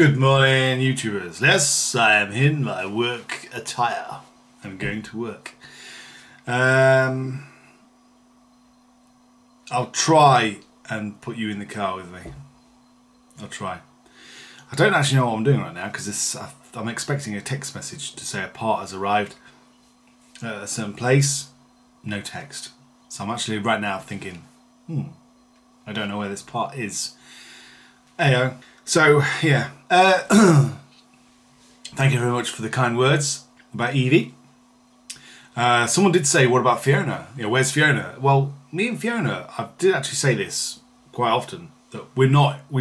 Good morning, YouTubers. Yes, I am in my work attire. I'm going to work. I'll try and put you in the car with me. I'll try. I don't actually know what I'm doing right now because I'm expecting a text message to say a part has arrived at a certain place. No text. So I'm actually right now thinking, I don't know where this part is. Heyo. So, yeah. Thank you very much for the kind words about Evie. Someone did say, what about Fiona? You know, where's Fiona? Well, me and Fiona, I did actually say this quite often, that we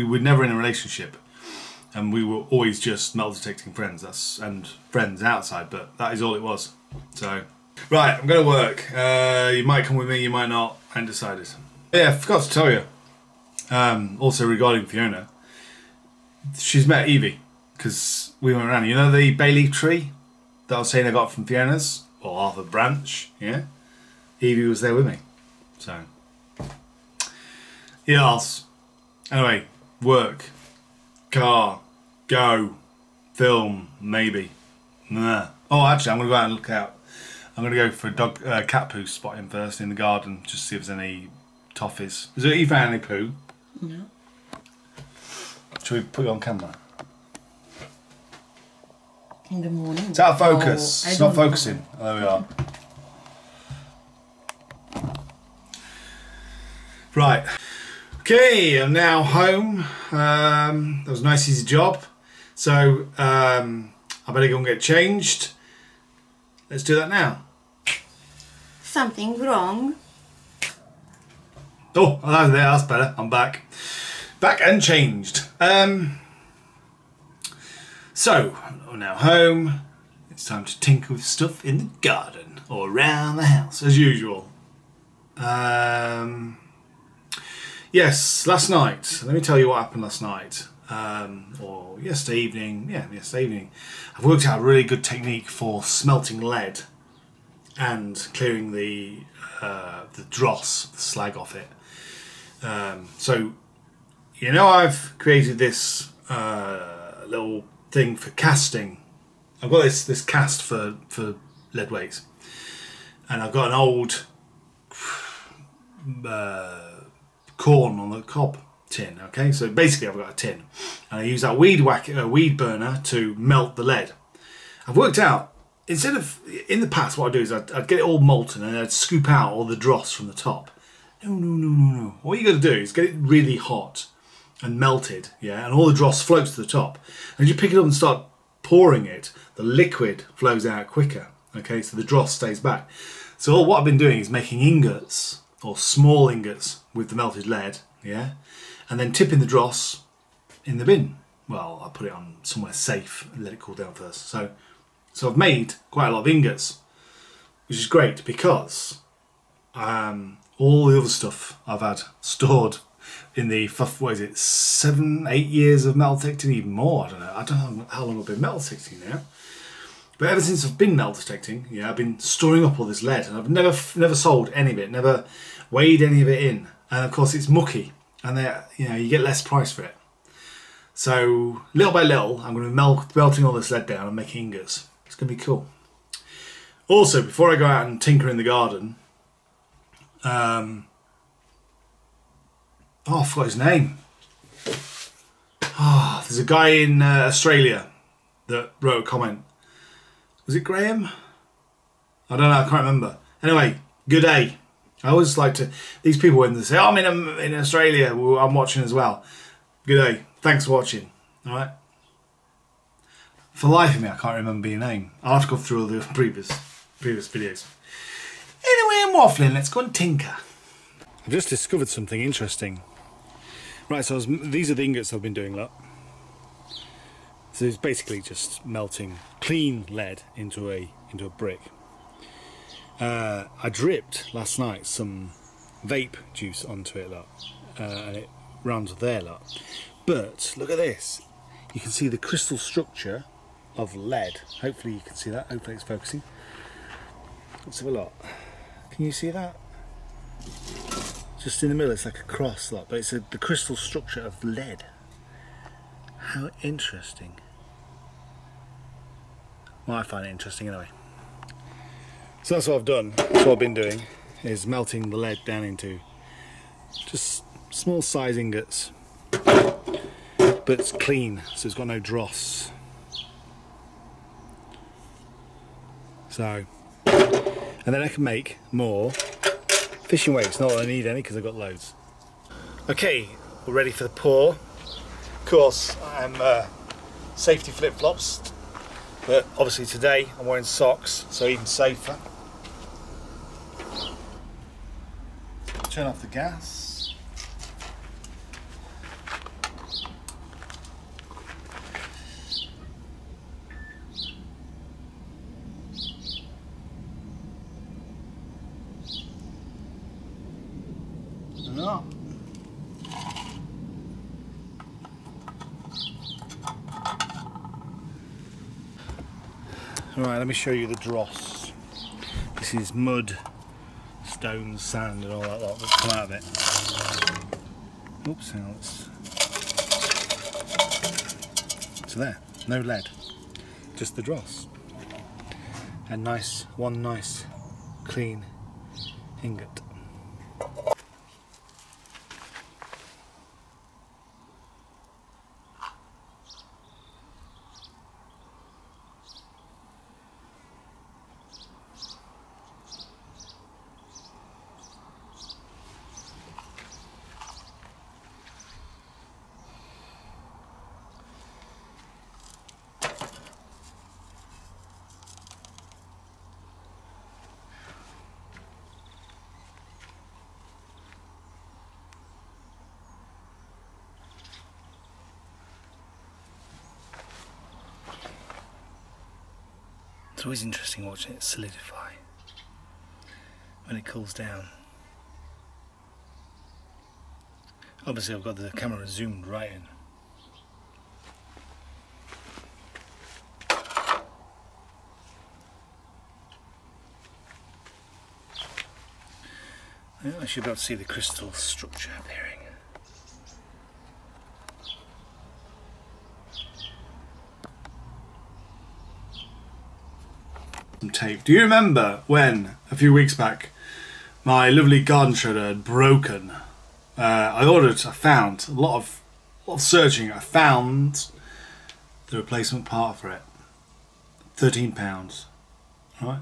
were never in a relationship. And we were always just metal detecting friends, and friends outside, but that is all it was. So, right, I'm going to work. You might come with me, you might not. I haven't decided. Yeah, I forgot to tell you. Also regarding Fiona, she's met Evie because we went around. You know the bay leaf tree that I was saying I got from Fiona's, or Arthur Branch? Yeah, Evie was there with me. So, yes. Anyway, work, car, go, film, maybe. Nah. Oh, actually, I'm gonna go out and look out. I'm gonna go for a cat poo spotting first in the garden, just to see if there's any toffees. Is it you found any poo? No. Should we put it on camera? In the morning. It's out of focus. It's not focusing. Oh, there we are. Right. Okay, I'm now home. That was a nice easy job. So I better go and get changed. Let's do that now. Something wrong? Oh, that's better. I'm back. Back and changed. So, I'm now home. It's time to tinker with stuff in the garden or around the house, as usual. Yes, last night. Let me tell you what happened last night. Or yesterday evening. Yeah, yesterday evening. I've worked out a really good technique for smelting lead and clearing the dross, the slag off it. So, you know, I've created this little thing for casting. I've got this cast for lead weights, and I've got an old corn on the cob tin. Okay, so basically I've got a tin, and I use that weed burner to melt the lead. I've worked out, instead of in the past, what I'd do is I'd get it all molten and I'd scoop out all the dross from the top. No. What you got to do is get it really hot and melted, yeah, and all the dross floats to the top. And you pick it up and start pouring it, the liquid flows out quicker, okay, so the dross stays back. So what I've been doing is making ingots, or small ingots, with the melted lead, yeah, and then tipping the dross in the bin. Well, I put it on somewhere safe and let it cool down first. So I've made quite a lot of ingots, which is great because all the other stuff I've had stored in the, what is it, 7-8 years of metal detecting, even more, I don't know how long I've been metal detecting now. But ever since I've been metal detecting, yeah, I've been storing up all this lead, and I've never sold any of it, never weighed any of it in. And of course it's mucky, and you know, you get less price for it. So little by little, I'm going to be melting all this lead down and making ingots. It's going to be cool. Also, before I go out and tinker in the garden, oh, I forgot his name. Oh, there's a guy in Australia that wrote a comment. Was it Graham? I don't know, I can't remember. Anyway, good day. I always like to, these people when they say, oh, I'm in Australia, well, I'm watching as well. Good day. Thanks for watching. Alright. For the life of me, I can't remember your name. I'll have to go through all the previous videos. Anyway, I'm waffling. Let's go and tinker. I've just discovered something interesting. Right, so these are the ingots I've been doing, look. So it's basically just melting clean lead into a brick. I dripped last night some vape juice onto it, look, and it runs there, look. But look at this. You can see the crystal structure of lead. Hopefully you can see that. Hopefully it's focusing. Let's have a look. Can you see that? Just in the middle, it's like a cross, look, but it's the crystal structure of lead. How interesting. Well, I find it interesting anyway. So that's what I've done. That's what I've been doing, is melting the lead down into just small size ingots, but it's clean, so it's got no dross. So, and then I can make more fishing weights. Not that I need any because I've got loads. Okay, we're ready for the pour. Of course, I'm safety flip-flops, but obviously today I'm wearing socks, so even safer. Turn off the gas. No. Right, let me show you the dross. This is mud, stones, sand and all that lot that's come out of it. Oops, hang on, so there, no lead, just the dross. And one nice clean ingot. It's always interesting watching it solidify when it cools down. Obviously I've got the camera zoomed right in. I should be able to see the crystal structure appearing. Tape. Do you remember when a few weeks back my lovely garden shredder had broken? I found a lot of searching. I found the replacement part for it. £13. Right.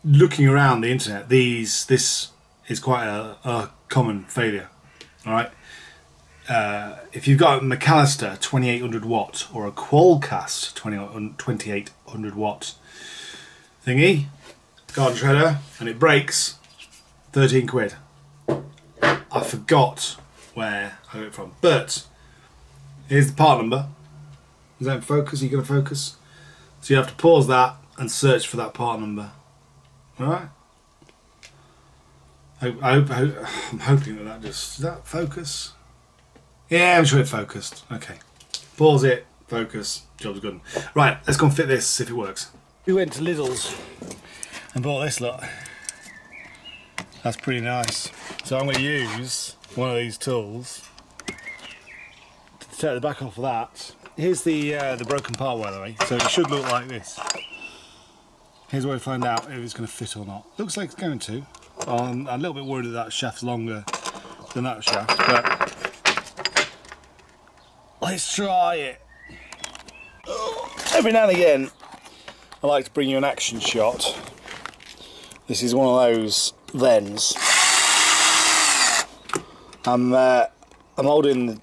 Looking around the internet, this is quite a common failure. All right. If you've got a McAllister 2800 watt or a Qualcast 2800 watt thingy, garden shredder, and it breaks, 13 quid. I forgot where I got it from, but here's the part number. Is that in focus? Are you going to focus? So you have to pause that and search for that part number. Alright? I'm hoping that does that focus? Yeah, I'm sure it focused. Okay. Pause it, focus, job's good. Right, let's go and fit this, see if it works. We went to Lidl's and bought this lot. That's pretty nice. So I'm going to use one of these tools to take the back off of that. Here's the broken part, by the way. So it should look like this. Here's where we find out if it's going to fit or not. Looks like it's going to. I'm a little bit worried that shaft's longer than that shaft, but let's try it. Every now and again, I like to bring you an action shot. This is one of those Vens. I'm holding the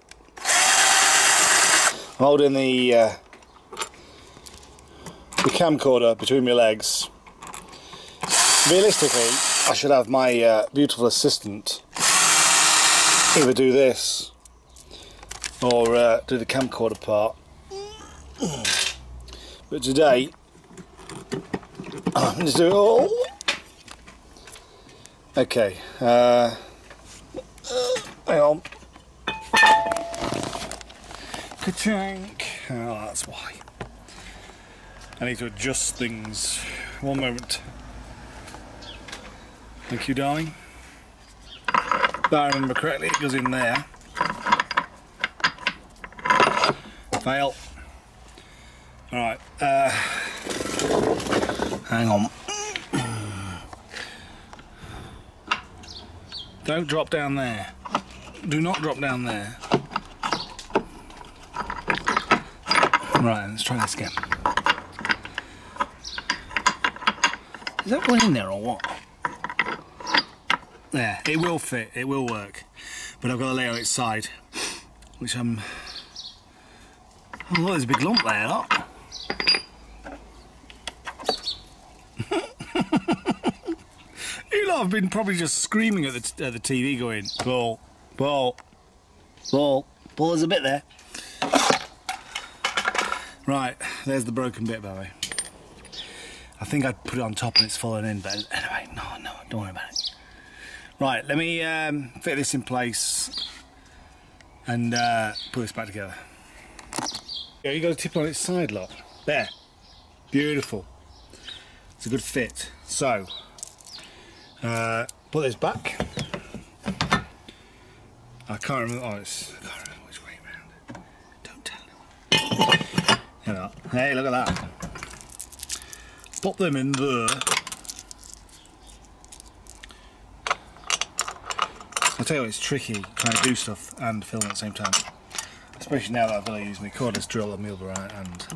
camcorder between my legs. Realistically, I should have my beautiful assistant either do this or do the camcorder part. But today, I'm going to do it all. Okay, hang on. Ka-chink. Oh, that's why. I need to adjust things. One moment. Thank you, darling. If I remember correctly, it goes in there. Fail. Alright, hang on. Don't drop down there. Do not drop down there. Right, let's try this again. Is that one in there or what? There, it will fit, it will work. But I've got to lay on its side, which I'm... Oh, there's a big lump there, look. You lot have been probably just screaming at the TV going, ball, ball, ball, ball, there's a bit there. Right, there's the broken bit, by the way. I think I'd put it on top and it's fallen in, but anyway, no, don't worry about it. Right, let me fit this in place and put this back together. Yeah, you got to tip on its side, lot. There. Beautiful. It's a good fit. So, put this back. I can't remember. Oh, I can't remember which way around. Don't tell anyone. There we are. Hey, look at that. Pop them in there. I'll tell you what, it's tricky trying to do stuff and film at the same time. Especially now that I've got to use my cordless drill and mill hand.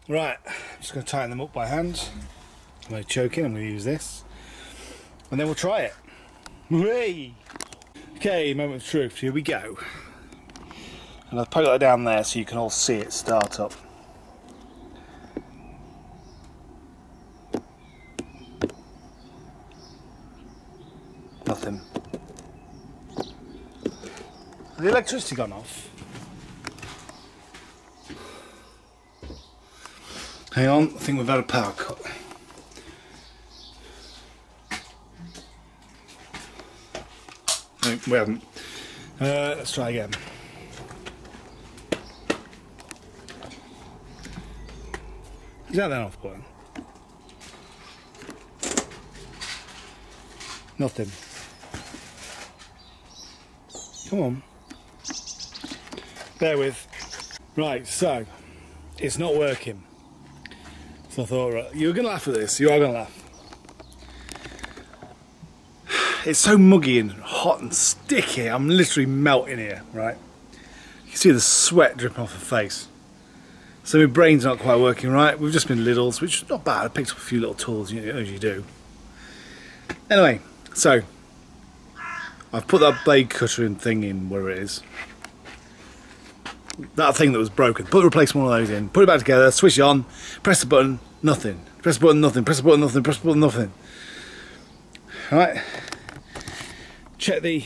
Right, I'm just going to tighten them up by hand. I'm going to choke in, I'm going to use this. And then we'll try it. Hooray! Okay, moment of truth, here we go. And I'll poke that down there so you can all see it start up. Nothing. Has the electricity gone off? Hang on, I think we've had a power cut. No, we haven't. Let's try again. Is that off button? Nothing. Come on. Bear with. Right, so it's not working. So I thought, right, you're gonna laugh at this. You are gonna laugh. It's so muggy and hot and sticky. I'm literally melting here, right? You can see the sweat dripping off the face. So my brain's not quite working right. We've just been littles, which is not bad. I picked up a few little tools, you know, as you do. Anyway, so I've put that blade cutter and thing in where it is. That thing that was broken. Put the replacement one of those in. Put it back together. Switch it on. Press the button. Nothing. Press the button. Nothing. Press the button. Nothing. Press the button. Nothing. All right. Check the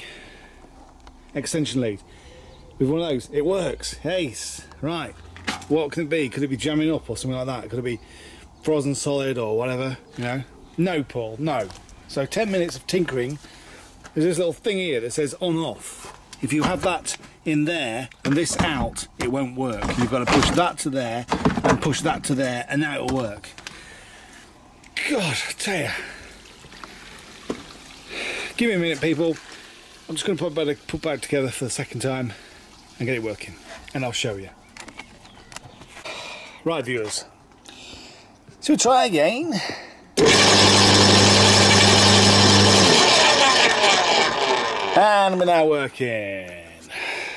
extension lead with one of those. It works. Ace. Right. What can it be? Could it be jamming up or something like that? Could it be frozen solid or whatever? You know? No, Paul. No. So 10 minutes of tinkering. There's this little thing here that says on off. If you have that in there and this out, it won't work. You've got to push that to there and push that to there, and now it'll work. God, I tell you. Give me a minute, people. I'm just going to put back together for the second time and get it working, and I'll show you. Right, viewers. So try again. And we're now working.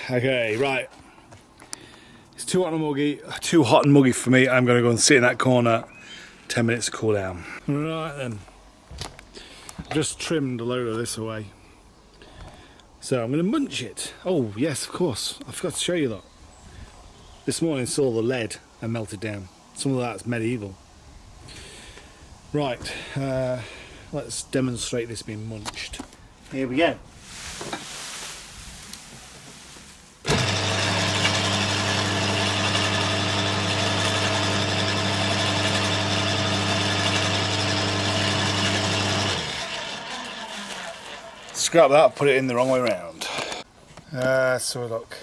Okay, right. It's too hot and muggy for me. I'm going to go and sit in that corner. 10 minutes to cool down. Right then. Just trimmed a load of this away. So I'm going to munch it. Oh yes, of course. I forgot to show you that. This morning saw the lead and melted down. Some of that's medieval. Right. Let's demonstrate this being munched. Here we go. Scrap that, put it in the wrong way round. So look.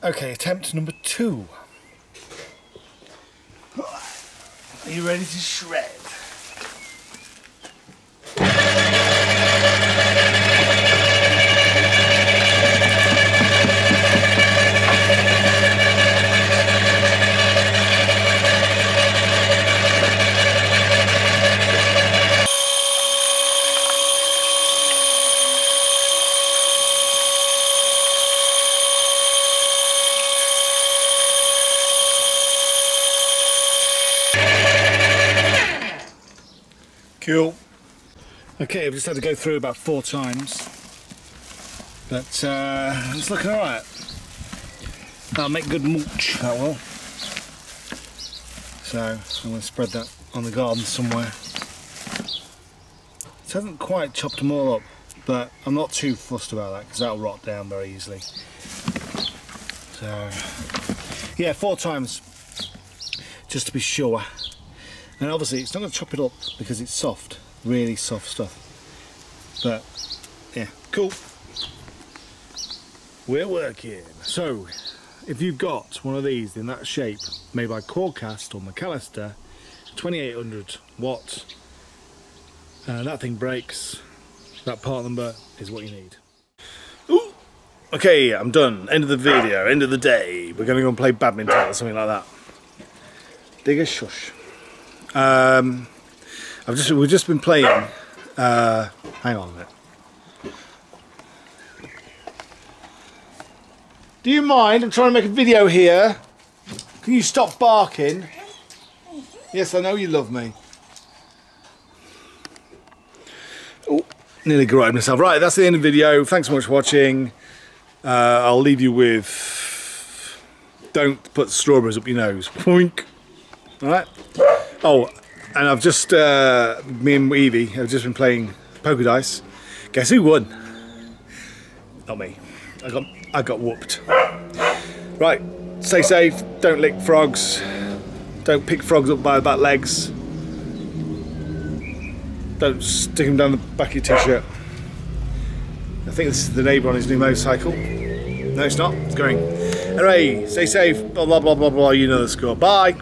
Okay, attempt number 2. Are you ready to shred? Cool. Okay, I've just had to go through about 4 times, but it's looking alright. That'll make good mulch, that will. So I'm going to spread that on the garden somewhere. It hasn't quite chopped them all up, but I'm not too fussed about that because that'll rot down very easily. So yeah, 4 times, just to be sure. And obviously it's not going to chop it up because it's soft, really soft stuff. But yeah, cool. We're working. So if you've got one of these in that shape, made by Corecast or McAllister, 2800 watts, that thing breaks, that part number is what you need. Ooh. Okay, I'm done. End of the video, end of the day. We're going to go and play badminton or something like that. Dig a shush. We've just been playing. Hang on a minute. Do you mind? I'm trying to make a video here. Can you stop barking? Yes, I know you love me. Oh, nearly garroted myself. Right, that's the end of the video. Thanks so much for watching. I'll leave you with, don't put strawberries up your nose. Poink. Alright. Oh, and I've just, me and Evie have just been playing poker dice. Guess who won? Not me. I got whooped. Right, stay safe, don't lick frogs, don't pick frogs up by the back legs, don't stick them down the back of your t-shirt. I think this is the neighbour on his new motorcycle. No, it's not, it's going. Anyway, stay safe, blah blah blah blah blah, you know the score. Bye!